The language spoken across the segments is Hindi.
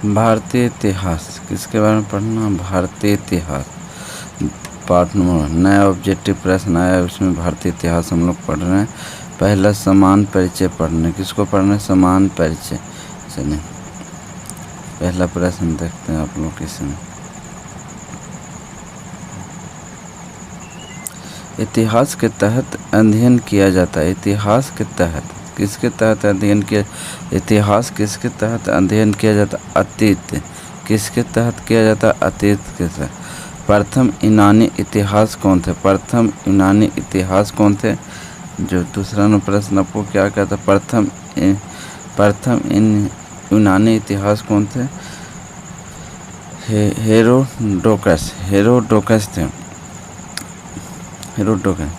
भारतीय इतिहास किसके बारे में पढ़ना? भारतीय इतिहास पार्ट नंबर। नया ऑब्जेक्टिव प्रश्न आया, उसमें भारतीय इतिहास हम लोग पढ़ रहे हैं। पहला समान परिचय पढ़ने, किसको पढ़ना है? समान परिचय। चलिए पहला प्रश्न देखते हैं आप लोग इसमें। इतिहास के तहत अध्ययन किया जाता है। इतिहास के तहत किसके तहत अध्ययन किया? इतिहास किसके तहत अध्ययन किया जाता? अतीत। किसके तहत किया जाता? अतीत के तहत। प्रथम यूनानी इतिहास कौन थे? प्रथम यूनानी इतिहास कौन थे? जो दूसरा न प्रश्न आपको क्या कहता? प्रथम यूनानी इतिहास कौन थे? हेरोडोटस। हेरोडोटस थे। हेरोडोटस।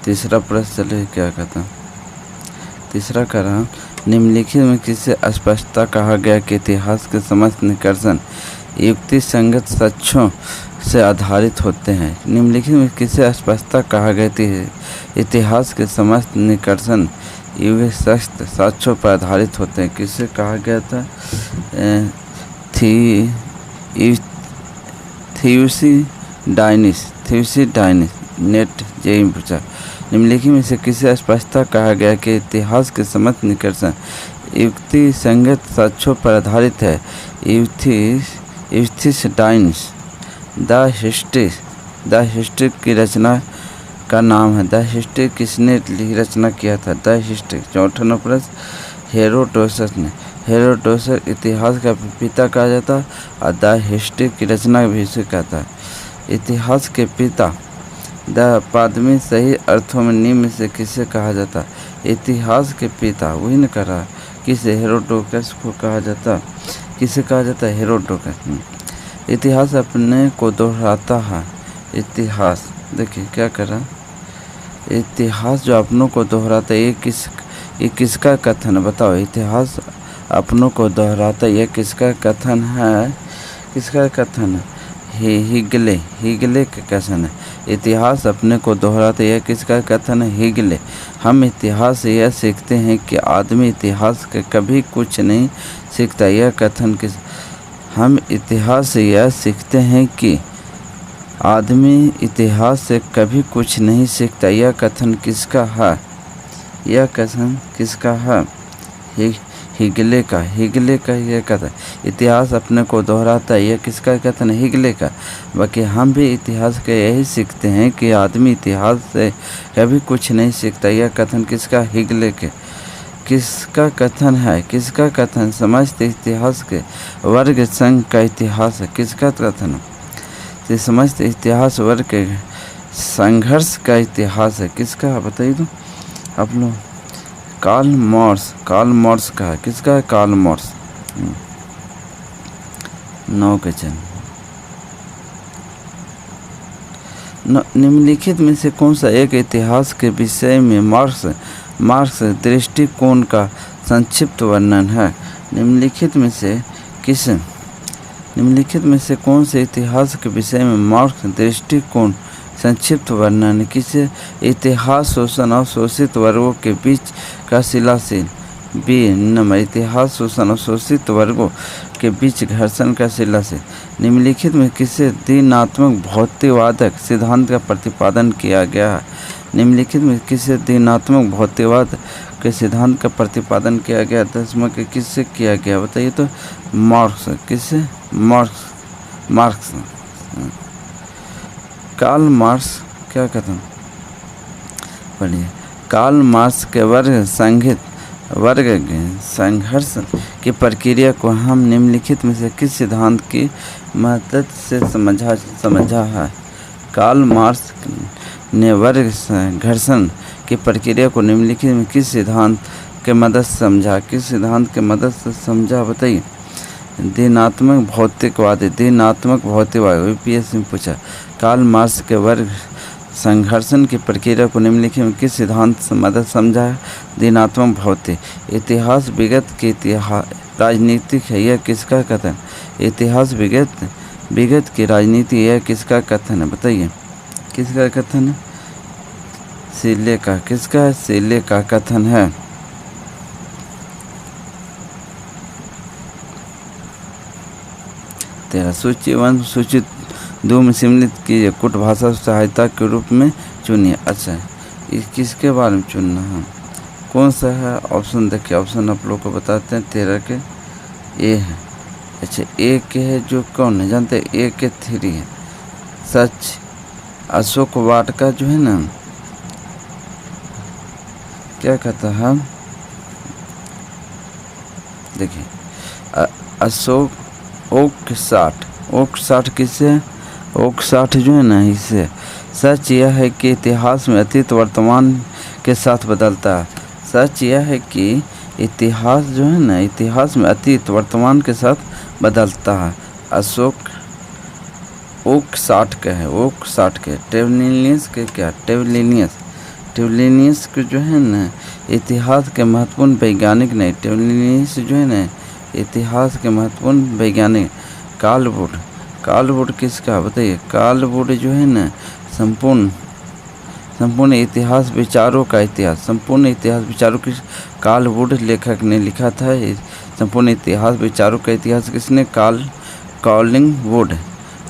तीसरा प्रश्न चलिए क्या कहता? तीसरा कह रहा निम्नलिखित में किसे स्पष्टता कहा गया कि इतिहास के समस्त निष्कर्षण युक्ति संगत साक्ष्यों से आधारित होते हैं? निम्नलिखित में किसे स्पष्टता कहा गया थी? इतिहास के समस्त निष्कर्षण युक्ति साक्ष्यों पर आधारित होते हैं। किसे कहा गया था? थ्यूसिडाइनिस। नेट जेई पूछा। निम्नलिखित में से किसे स्पष्टता कहा गया कि इतिहास के समस्त निष्कर्षण युक्ति संगत साक्ष्यों पर आधारित है? यूथिस्डाइनिस। द हिस्ट्री की रचना का नाम है। द हिस्ट्री किसने रचना किया था? The history. चौथा नंबर प्रश्न हेरोडोटस ने। हेरोडोटस इतिहास का पिता कहा जाता और द हिस्ट्री की रचना भी उसे कहता है। इतिहास के पिता द पादमी सही अर्थों में निम्न से किसे कहा जाता? इतिहास के पिता वही न कहा किसे? हेरोडोटस को कहा जाता। किसे कहा जाता? हेरोडोटस। इतिहास अपने को दोहराता है। इतिहास देखिए क्या कर रहा, इतिहास जो अपनों को दोहराता है ये किसका कथन है? बताओ। इतिहास अपनों को दोहराता है, यह किसका कथन है? किसका कथन है? हिगले का कथन है। इतिहास अपने को दोहराता है, यह किसका कथन है? हिगले। हम इतिहास से यह सीखते हैं कि आदमी इतिहास के कभी कुछ नहीं सीखता। यह कथन किस? हम इतिहास से यह सीखते हैं कि आदमी इतिहास से कभी कुछ नहीं सीखता। यह कथन किसका है? यह कथन किसका है? हिगले का। हिगले का यह कथन इतिहास अपने को दोहराता है, यह किसका कथन? हिगले का। बाकी हम भी इतिहास के यही सीखते हैं कि आदमी इतिहास से कभी कुछ नहीं सीखता। यह कथन किसका? हिगले के। किसका कथन है? किसका कथन? समस्त इतिहास के वर्ग संघ का इतिहास है। किसका कथन है? समस्त इतिहास वर्ग के संघर्ष का इतिहास है। किसका बताइए तो आप लोग? कार्ल मार्क्स का है। किसका है? Karl Marx. 9 के चन। निम्नलिखित में से कौन सा एक इतिहास के विषय में मार्क्स दृष्टिकोण का संक्षिप्त वर्णन है? निम्नलिखित में से कौन से इतिहास के विषय में मार्क्स दृष्टिकोण संक्षिप्त वर्णन? किसे? इतिहास शोषण और शोषित वर्गों के बीच का शिलाशील। बी नंबर इतिहास शोषण और शोषित वर्गों के बीच घर्षण का शिलाशील। निम्नलिखित में किसे दिनात्मक भौतिकवाद सिद्धांत का प्रतिपादन किया गया है? निम्नलिखित में किसे दिनात्मक भौतिकवाद के सिद्धांत का प्रतिपादन किया गया? 10वां के किससे किया गया बताइए तो? मार्क्स। किससे? मार्क्स। कार्ल मार्क्स क्या कहते हैं? पढ़िए। कार्ल मार्क्स के वर्ग संघर्ष की प्रक्रिया को हम निम्नलिखित में से किस सिद्धांत की मदद से समझा है? कार्ल मार्क्स ने वर्ग घर्षण की प्रक्रिया को निम्नलिखित में किस सिद्धांत के मदद से समझा? किस सिद्धांत के मदद से समझा बताइए? दिनात्मक भौतिकवाद। यूपीएससी में पूछा। कार्ल मार्क्स के वर्ग संघर्षण की प्रक्रिया को निम्नलिखित में किस सिद्धांत से मदद समझा है? दिनात्मक भौतिक। इतिहास विगत की राजनीतिक है, यह किसका कथन? इतिहास विगत की राजनीति, यह किसका कथन है बताइए? किसका कथन है? सीले का। किसका है? सीले का कथन है। 13 सूची 1 सूची 2 में सम्मिलित कीजिए, कुट भाषा सहायता के रूप में चुनिए। अच्छा, ये किसके बारे में चुनना है, कौन सा है ऑप्शन? देखिए ऑप्शन आप लोग को बताते हैं। 13 के ए है। अच्छा, ए के है जो कौन है जानते हैं? ए के 3 है सच अशोक वाटिका जो है ना, क्या कहता है, देखिए अशोक ओक 60 किससे? ओक 60 जो है ना इससे। सच यह है कि इतिहास में अतीत वर्तमान के साथ बदलता है। सच यह है कि इतिहास जो है ना, इतिहास में अतीत वर्तमान के साथ बदलता है। अशोक ओक 60 का है, ओक 60 के। टेवलिनियस के क्या? टेवलिनियस के जो है ना इतिहास के महत्वपूर्ण वैज्ञानिक नहीं। टेवलिनियस जो है ना इतिहास के महत्वपूर्ण वैज्ञानिक। कार्लवुड किसका बताइए? कार्लवुड जो है ना संपूर्ण इतिहास विचारों का इतिहास। संपूर्ण इतिहास विचारों की कार्लवुड लेखक ने लिखा था। संपूर्ण इतिहास विचारों का इतिहास किसने? कॉलिंगवुड।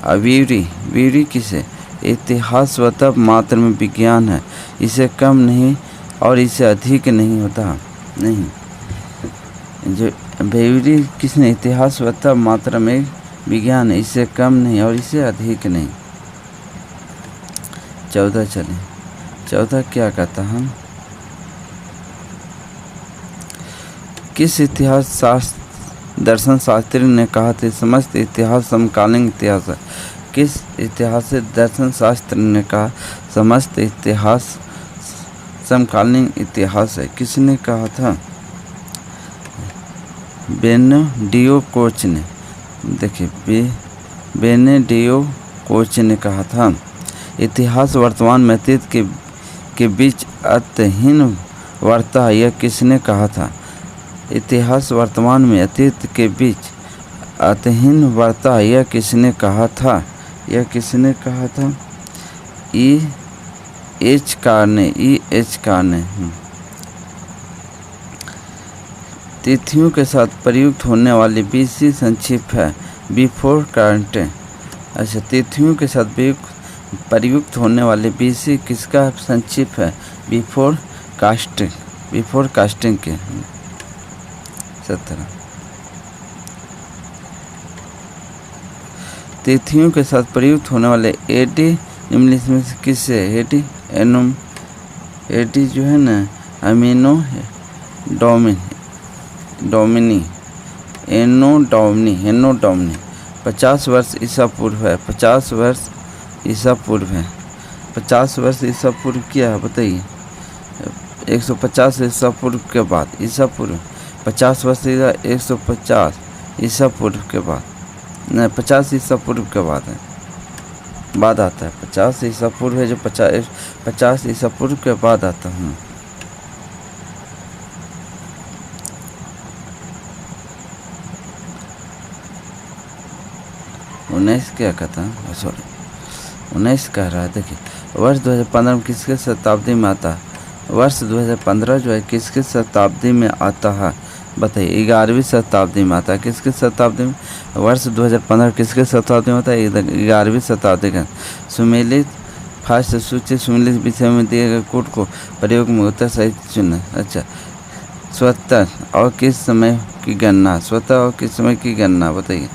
व्यूरी किसे? इतिहास स्वतः मात्र में विज्ञान है, इसे कम नहीं और इसे अधिक नहीं होता नहीं। जो व्यूरी किसने? इतिहास स्वतः मात्रा में विज्ञान है, इसे कम नहीं और इसे अधिक नहीं। 14 चले, 14 क्या कहता हम? किस इतिहास शास्त्र दर्शन शास्त्री ने कहा था समस्त इतिहास समकालीन इतिहास है? किस इतिहास दर्शन शास्त्र ने कहा समस्त इतिहास समकालीन इतिहास है? किसने कहा था? बेनेडिक्टो कोच ने। देखिए बेनेडिक्टो कोच ने कहा था। इतिहास वर्तमान में अतीत के बीच अंतहीन वार्ता है, यह किसने कहा था? इतिहास वर्तमान में अतीत के बीच अंतहीन वार्ता है, यह किसने कहा था? यह किसने कहा था? E.H. कारने। तिथियों के साथ प्रयुक्त होने वाली BC संक्षिप्त है बिफोर कास्टिंग। अच्छा, तिथियों के साथ प्रयुक्त होने वाले BC किसका संक्षिप्त है? बिफोर कास्टिंग के। 17 तिथियों के साथ प्रयुक्त होने वाले AD निम्नलिखित में से किससे? AD जो है ना एनो डोमिनी 50 वर्ष ईसा पूर्व है। 50 वर्ष ईसा पूर्व है। 50 वर्ष ईसा पूर्व क्या है बताइए? 150 ईसा पूर्व के बाद ईसा पूर्व 50 वर्ष 150 ईसा पूर्व के बाद नहीं 50 ईसा पूर्व के बाद है, बाद आता है। 50 ईसा पूर्व है जो 50 ईसा पूर्व के बाद आता है। 19 क्या कहता है? सॉरी 19 कह रहा है। देखिए वर्ष 2015 में किसके शताब्दी में आता है? वर्ष 2015 जो है किसके शताब्दी में आता है बताइए? 11वीं शताब्दी में आता है। किसके शताब्दी में? वर्ष 2015 किसके शताब्दी में आता है? 11वीं शताब्दी का। सुमेलित फास्ट सूची सुमेलित विषय में दिए गए कोड को प्रयोग में उत्तर सही चुना। अच्छा, स्वतः और किस समय की गणना? स्वतः और किस समय की गणना बताइए?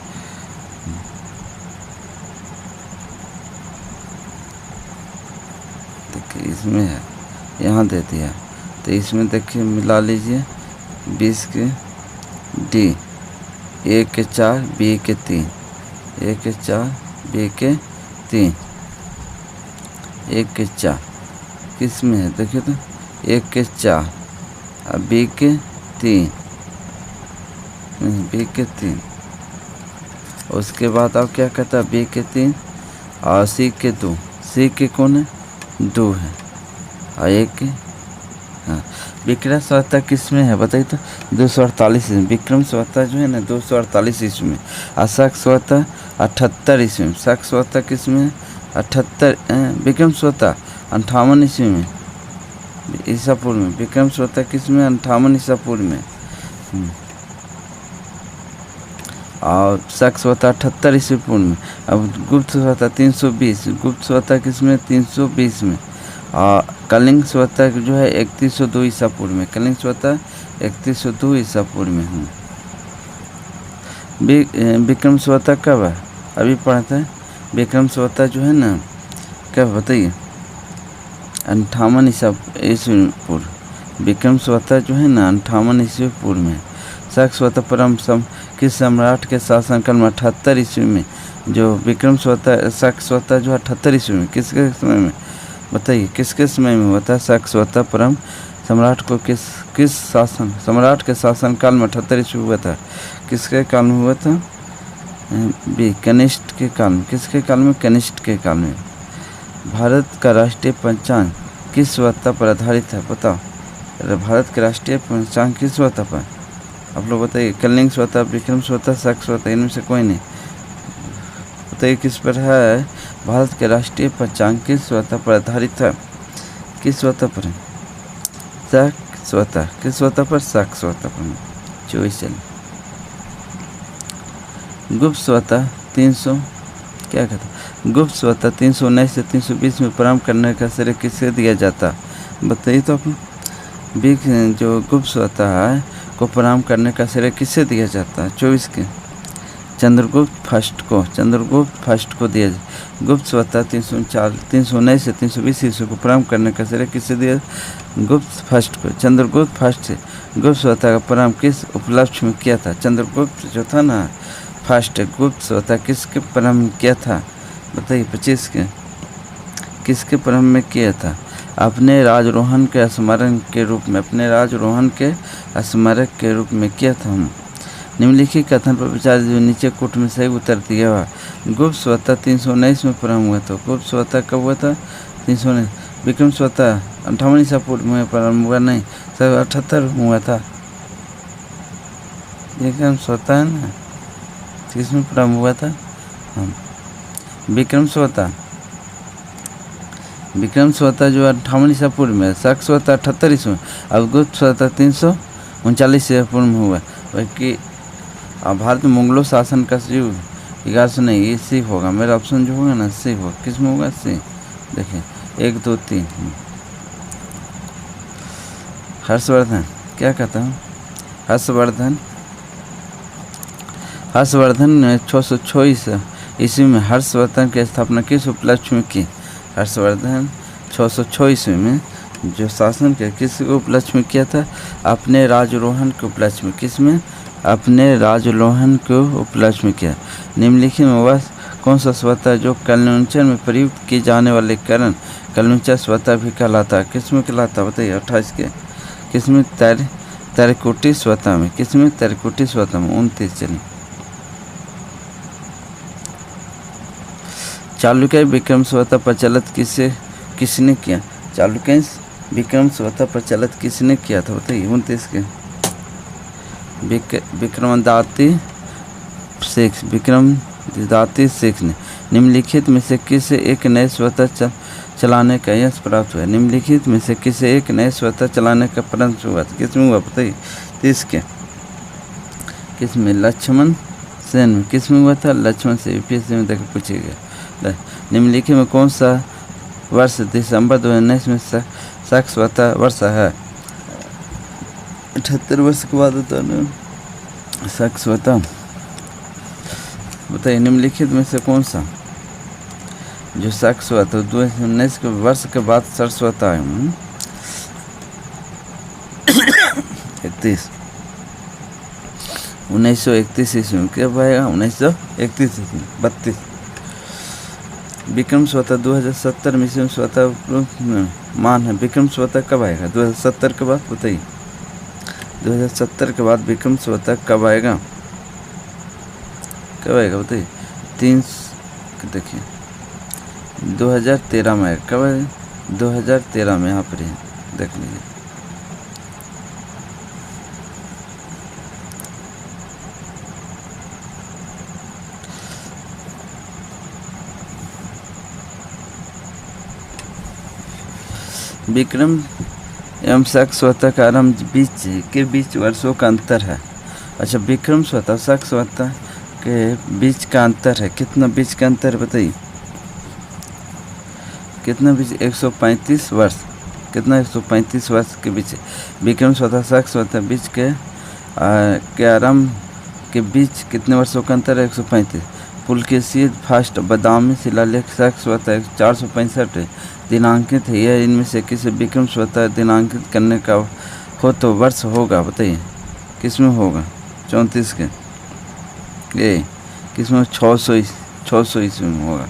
देखिए इसमें है, यहाँ दे दिया तो इसमें देखिए मिला लीजिए 20 के D, A के 4 B के 3, A के 4 B के 3, 1 के 4 किस में है देखिए तो 1 के 4 और B के 3, B के 3। उसके बाद अब क्या कहता है? B के 3 और C के 2। C के कौन है? 2 है और 1 के हाँ। विक्रम संवत किस में है बताइए तो? 248 ईस्वी। विक्रम संवत जो है ना 248 ईस्वी में। और शक संवत 78 ईस्वी में। शक संवत किस में? 78। विक्रम संवत 58 ईस्वी में ईसा पूर्व में। विक्रम संवत किस में? 58 ईसा पूर्व में। और शक स्वतः 78 ईस्वी पूर्व में। अब गुप्त स्वतः 320, गुप्त स्वतः किसमें 320 में। और कलिंग स्वतः जो है 3102 ईसा पूर्व में, कलिंग स्वतः 3102 ईसा पूर्व में हूँ। विक्रम स्वतः कब है, अभी पढ़ते हैं। विक्रम स्वतः जो है ना कब बताइए, 58 ईस्वी पूर्व। विक्रम स्वतः जो है ना 58 ईस्वी पूर्व में। शक स्वतः परम किस सम्राट के शासनकाल में 78 ईस्वी में। जो विक्रम स्वतः शक स्वतः जो 78 ईस्वी में किसके समय में बताइए, किसके समय में हुआ था। शक स्वतः परम सम्राट को किस सम्राट के शासनकाल में 78 ईस्वी हुआ था। किसके काल में हुआ था, कनिष्ठ के काल में। किसके काल में, कनिष्ठ के काल में। भारत का राष्ट्रीय पंचांग किस स्वतः पर आधारित है, बताओ। भारत के राष्ट्रीय पंचांग किस स्वतः पर, आप लोग बताइए। कलिंग स्वतः, विक्रम स्वतः, शक स्वतः, इनमें से कोई नहीं। बताइए किस पर है। भारत के राष्ट्रीय पंचांग किस स्वतः पर आधारित है, किस स्वतः पर है। शक स्वतः, किस स्वतः पर, शक स्वतः पर। चॉइस चलिए। गुप्त स्वतः 300 क्या कहता, गुप्त स्वतः 319 से 320 में प्रारंभ करने का श्रेय किससे दिया जाता, बताइए तो अपन। जो गुप्त स्वतः है को प्रारंभ करने का श्रेय किससे दिया जाता है, 24 के चंद्रगुप्त फर्स्ट को दिया जाए। गुप्त स्वतः 319 से 320 ईस्वी को प्रारंभ करने का श्रेय किससे दिया, गुप्त फर्स्ट को, चंद्रगुप्त फर्स्ट से। गुप्त स्वतः का प्रारंभ किस उपलक्ष्य में किया था, चंद्रगुप्त जो था ना फर्स्ट। गुप्त स्वतः किसके प्रारंभ किया था, बताइए 25 के, किसके प्रारंभ में किया था, अपने राजरोहन के स्मारक के रूप में, अपने राजरोहन के स्मारक के रूप में किया था। निम्नलिखित कथन पर विचार जो नीचे कोट में सही उत्तर दिया हुआ। गुप्त स्वतः 319 में प्रारंभ हुआ था। गुप्त स्वतः कब हुआ था, 319। विक्रम स्वतः 58 ईसा पूर्व में प्रारंभ हुआ, नहीं सर 78 हुआ था। विक्रम स्वतः है ना, किसमें प्रारंभ हुआ था, विक्रम स्वतः जो 58 ईसा पूर्व में। शक स्वतः 78 ईस्वी में। अब गुप्त स्वतः 339 ईसा पूर्व में हुआ। कि भारत में मुगलों शासन का युग 1100 नहीं, ये सी होगा मेरा ऑप्शन जो होगा ना, सी होगा। किस में होगा, सी। देखिए 1 2 3। हर्षवर्धन क्या कहता हूँ, हर्षवर्धन 606 ईस्वी में हर्षवर्धन की स्थापना किस उपलक्ष्य में की। हर्षवर्धन 606 ईस्वी में जो शासन के किस उपलक्ष्य में किया था, अपने राजरोहन के उपलक्ष्य में। किस में, अपने राजरोहन के उपलक्ष्य में किया। निम्नलिखित में वह कौन सा स्वतः जो कलनुचर में प्रयुक्त किए जाने वाले करण कलनुचर स्वतः भी कहलाता है। किस में कहलाता, बताइए 28 के, किस में, तरकुटी स्वतः में। किस में, तरकुटी स्वतः में। 29 चलिए। चालुक्य विक्रम स्वतः प्रचलित किसने किया, चालुक्य विक्रम स्वतः प्रचलित किसने किया था, बताइए 29 के। विक्रमदाती शेख ने निम्नलिखित में से किसे एक नए स्वतः चलाने का यश प्राप्त हुआ। निम्नलिखित में से किसे एक नए स्वतः चलाने का प्रयास हुआ था, किस में हुआ, बताइए 30 के। किस में, लक्ष्मण सेन में। किस में हुआ था, लक्ष्मण से। यूपीएससी में देखकर पूछेगा। निम्नलिखित में कौन सा वर्ष दिसंबर 2019 में शक स्वतः वर्ष है। 78 वर्ष के बाद होता है शक स्वतः, बताइए निम्नलिखित में से कौन सा जो शक स्वतः 2019 के वर्ष के बाद शक स्वतः है। 1931 ईस्वी में क्या आएगा, 1931 ईस्वी 32। विक्रम स्वतः 2070 में स्वतः मान है। विक्रम स्वतः कब आएगा, 2070 के बाद, बताइए 2070 के बाद विक्रम स्वतः कब आएगा, बताइए 3 देखिए 2013 में आएगा। कब आएगा, 2013 में, यहाँ पर देख लीजिए। विक्रम एवं शक स्वतः का आरंभ बीच वर्षों का अंतर है। अच्छा, विक्रम स्वतः शक स्वतः के बीच का अंतर है, कितना बीच का अंतर बताइए, कितना बीच, 135 वर्ष, कितना 135 वर्ष के बीच। विक्रम स्वतः शक स्वतः बीच के आरंभ के बीच कितने वर्षों का अंतर है, 135। पुलकेशित फास्ट बादामी शिलालेख शक स्वतः 465 दिनांकित है, यह इनमें से किसी विक्रम स्वतः दिनांकित करने का हो तो वर्ष होगा, बताइए किसमें होगा, 34 के, ये किसमें, 600 ईस्वी में होगा।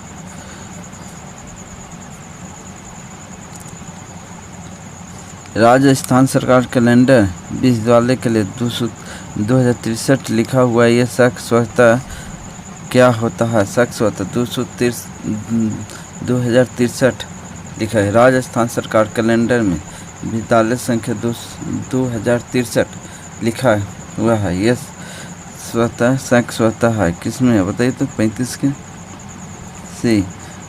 राजस्थान सरकार कैलेंडर विश्वविद्यालय के लिए 2063 लिखा हुआ है, यह शक स्वतः क्या होता है, शक स्वतः 2063 लिखा है। राजस्थान सरकार कैलेंडर में विद्यालय संख्या 2063 लिखा हुआ है, यह स्वतः शक स्वतः है, किसमें है बताइए तो, 35 के, सी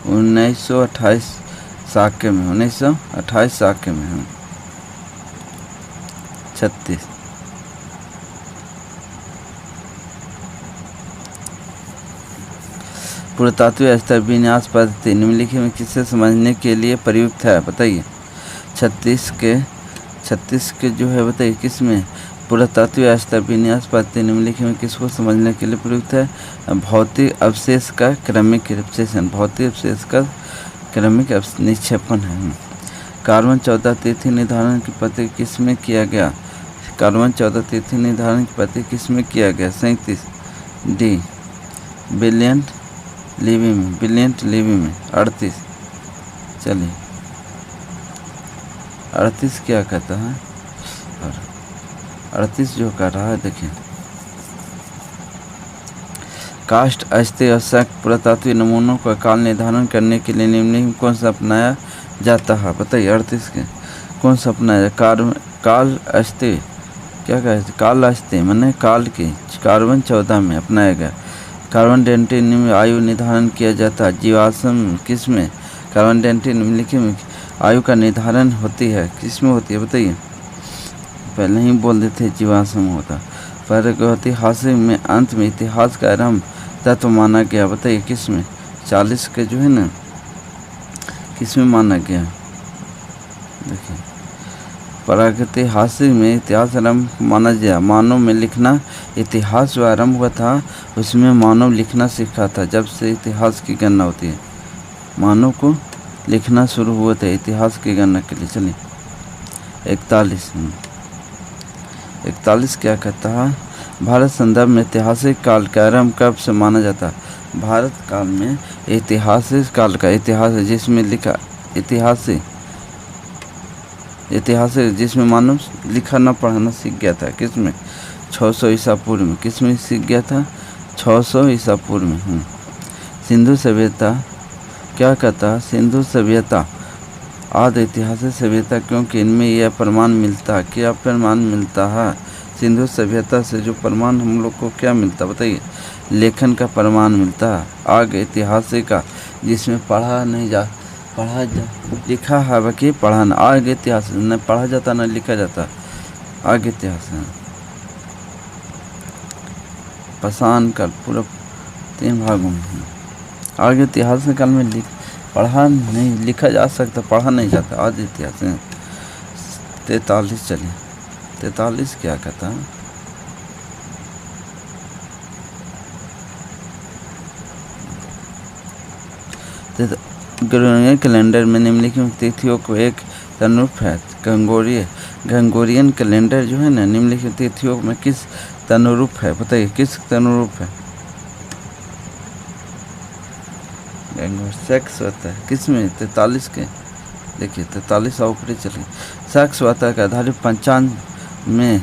1928 साक्य में, 1928 साक्य में है। 36 पुरातात्विक स्तर विन्यास पद्धति निम्नलिखित में किसे समझने के लिए प्रयुक्त है, बताइए। 36 के जो है बताइए किसमें, पुरातात्विक स्तर विन्यास पद्धति निम्नलिखित में किसको समझने के लिए प्रयुक्त है, भौतिक अवशेष का क्रमिक विश्लेषण, भौतिक अवशेष का क्रमिक निक्षेपण है। कार्बन 14 तिथि निर्धारण की पद्धति किसमें किया गया, कार्बन 14 तिथि निर्धारण की पद्धति किसमें किया गया, 37 डी ब्रिलियंट लिवी में। 38 चलिए 38 क्या कहता है, और 38 जो कर रहा है देखिए, कास्ट अस्थि और शक पुरातात्विक नमूनों का काल निर्धारण करने के लिए निम्नलिखित कौन सा अपनाया जाता है, बताइए। 38 के कौन सा अपनाया, काल अस्थि, क्या कहते, काल अस्थि मैंने काल की, कार्बन 14 में अपनाया गया। कार्बन डेटिंग में आयु निर्धारण किया जाता है, जीवाश्म किसमें, कार्बन डेटिंग निम्नलिखित में आयु का निर्धारण होती है, किसमें होती है बताइए, पहले ही बोल देते जीवाश्म होता, पर ऐतिहासिक में अंत में इतिहास का आरंभ तत्व माना गया, बताइए किसमें, 40 के जो है ना, किसमें माना गया, देखिए प्रागैतिहासिक में इतिहास आरंभ माना गया। मानव में लिखना इतिहास जो आरंभ हुआ था उसमें मानव लिखना सीखा था, जब से इतिहास की गणना होती है, मानव को लिखना शुरू हुआ था इतिहास की गणना के लिए। चलिए 41 क्या कहता है, भारत संदर्भ में ऐतिहासिक काल का आरंभ कब से माना जाता है, भारत काल में ऐतिहासिक काल का इतिहास है जिसमें लिखा ऐतिहासिक जिसमें मानव लिखना पढ़ना सीख गया था, किसमें, 600 ईसा पूर्व में, किसमें सीख गया था, 600 ईसा पूर्व में। सिंधु सभ्यता क्या कहता है, सिंधु सभ्यता आदि ऐतिहासिक सभ्यता, क्योंकि इनमें यह प्रमाण मिलता है, क्या प्रमाण मिलता है, सिंधु सभ्यता से जो प्रमाण हम लोग को क्या मिलता बताइए, लेखन का प्रमाण मिलता है। आगे ऐतिहासिक का जिसमें लिखा है बाकी पढ़ा ना, आगे इतिहास न पढ़ा जाता न लिखा जाता, आगे इतिहास है। पाषाण काल पूरा 3 भागों में, आगे इतिहास काल में पढ़ा नहीं लिखा जा सकता, पढ़ा नहीं जाता, आज इतिहास है। 43 चलिए 43 क्या कहता है, ग्रेगोरियन कैलेंडर में निम्नलिखित तिथियों को एक तनुरूप है। ग्रेगोरियन कैलेंडर जो है ना निम्नलिखित तिथियों में किस तनुरूप है, बताइए किस तनुरूप है, सेक्स होता है किसमें, 43 के, देखिए 43 ऊपरी चलिए, सेक्स होता है आधारित पंचांग में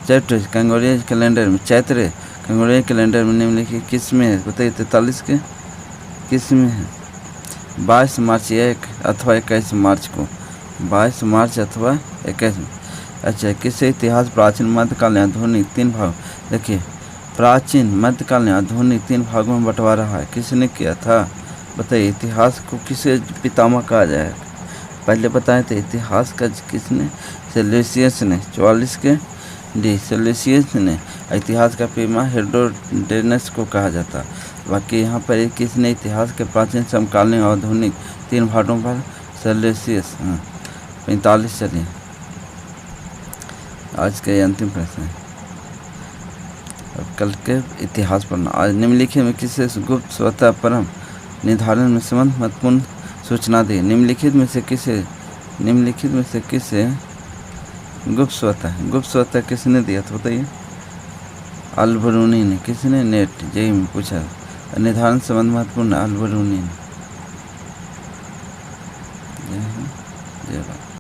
चैत्र ग्रेगोरियन कैलेंडर में, चैत्र ग्रेगोरियन कैलेंडर में निम्नलिखित किस में है, बताइए 43 के किस में है, 22 मार्च 1 अथवा 21 मार्च को, 22 मार्च अथवा 21। अच्छा, किससे इतिहास प्राचीन मध्यकालीन आधुनिक 3 भाग, देखिए प्राचीन मध्यकालीन आधुनिक 3 भागों में बंटवारा है, किसने किया था बताइए, इतिहास को किसे पितामह कहा जाए, पहले बताए थे इतिहास का किसने, सेल्यूसियस ने। 44 के डी सेल्सियस ने इतिहास का पिता हेरोडोटस को कहा जाता। बाकी यहाँ पर किसने इतिहास के प्राचीन समकालीन और आधुनिक 3 भागों पर सेल्सियस 45। चलिए आज के अंतिम प्रश्न है, अब कल के इतिहास पढ़ना। आज निम्नलिखित में किसे गुप्त स्वतः परम निर्धारण में संबंध महत्वपूर्ण सूचना दी। निम्नलिखित में से किसे गुप्त स्वतः किसने दिया तो बताइए। अल-बरूनी ने। किसने? नेट जेई में पूछा। निर्धारण संबंध महत्वपूर्ण अल-बरूनी ने।